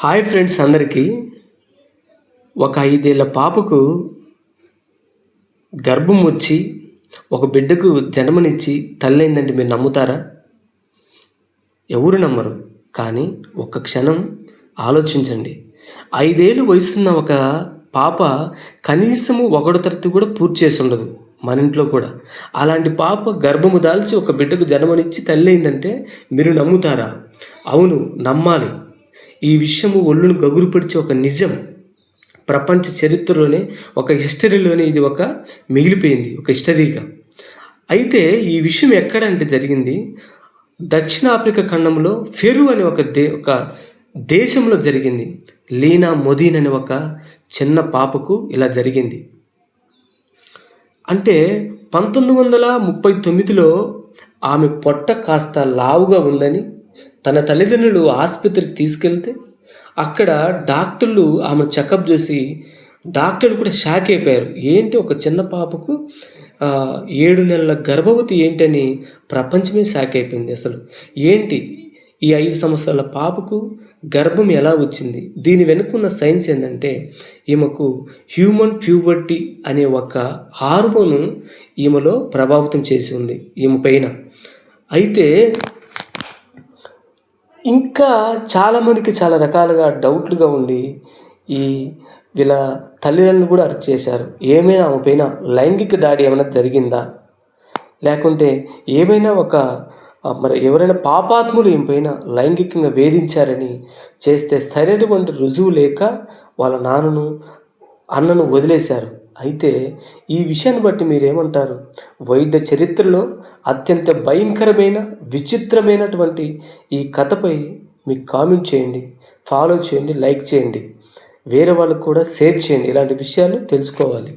Hi friends అందరికీ. ఒక 5 ఏళ్ల పాపకు గర్భం వచ్చి ఒక బిడ్డకు జన్మనిచ్చి తల్లయిందంటే మీరు నమ్ముతారా? ఎవరు నమ్మరు. కానీ ఒక్క క్షణం ఆలోచించండి. 5 ఏళ్ళు వయసున్న ఒక పాప కనీసము 1వ తరగతి కూడా పూర్తి చేసి ఉండదు మన ఇంట్లో కూడా. అలాంటి పాప గర్భము దాల్చి ఒక బిడ్డకు జన్మనిచ్చి తల్లయిందంటే మీరు నమ్ముతారా? అవును, నమ్మాలి. ఈ విషయము ఒళ్ళును గగురుపరిచే ఒక నిజం. ప్రపంచ చరిత్రలోనే ఒక హిస్టరీలోనే ఇది ఒక మిగిలిపోయింది, ఒక హిస్టరీగా. అయితే ఈ విషయం ఎక్కడంటే జరిగింది దక్షిణాఫ్రికా ఖండంలో ఫెరు అనే ఒక దేశంలో జరిగింది. లీనా మొదీన్ అనే ఒక చిన్న పాపకు ఇలా జరిగింది. అంటే 1939లో ఆమె పొట్ట కాస్త లావుగా ఉందని తన తల్లిదండ్రులు ఆసుపత్రికి తీసుకెళ్తే అక్కడ డాక్టర్లు ఆమె చెకప్ చేసి డాక్టర్లు కూడా షాక్ అయిపోయారు. ఏంటి ఒక చిన్న పాపకు 7 నెలల గర్భవతి ఏంటని ప్రపంచమే షాక్ అయిపోయింది. అసలు ఏంటి ఈ 5 సంవత్సరాల పాపకు గర్భం ఎలా వచ్చింది? దీని వెనుకున్న సైన్స్ ఏంటంటే ఈమెకు హ్యూమన్ ప్యూబర్టీ అనే ఒక హార్మోను ఈమెలో ప్రభావితం చేసి ఉంది ఈమె పైన. అయితే ఇంకా చాలామందికి చాలా రకాలుగా డౌట్లుగా ఉండి వీళ్ళ తల్లిదండ్రులు కూడా అరెస్ట్ చేశారు. ఏమైనా ఆమె పైన లైంగిక దాడి ఏమైనా జరిగిందా, లేకుంటే ఏమైనా మరి ఎవరైనా పాపాత్ములు ఈమె పైన లైంగికంగా వేధించారని చేస్తే సరైనటువంటి రుజువు లేక వాళ్ళ నాన్నను అన్నను వదిలేశారు. అయితే ఈ విషయాన్ని బట్టి మీరేమంటారు? వైద్య చరిత్రలో అత్యంత భయంకరమైన విచిత్రమైనటువంటి ఈ కథపై మీకు కామెంట్ చేయండి, ఫాలో చేయండి, లైక్ చేయండి, వేరే వాళ్ళకు కూడా షేర్ చేయండి. ఇలాంటి విషయాలు తెలుసుకోవాలి.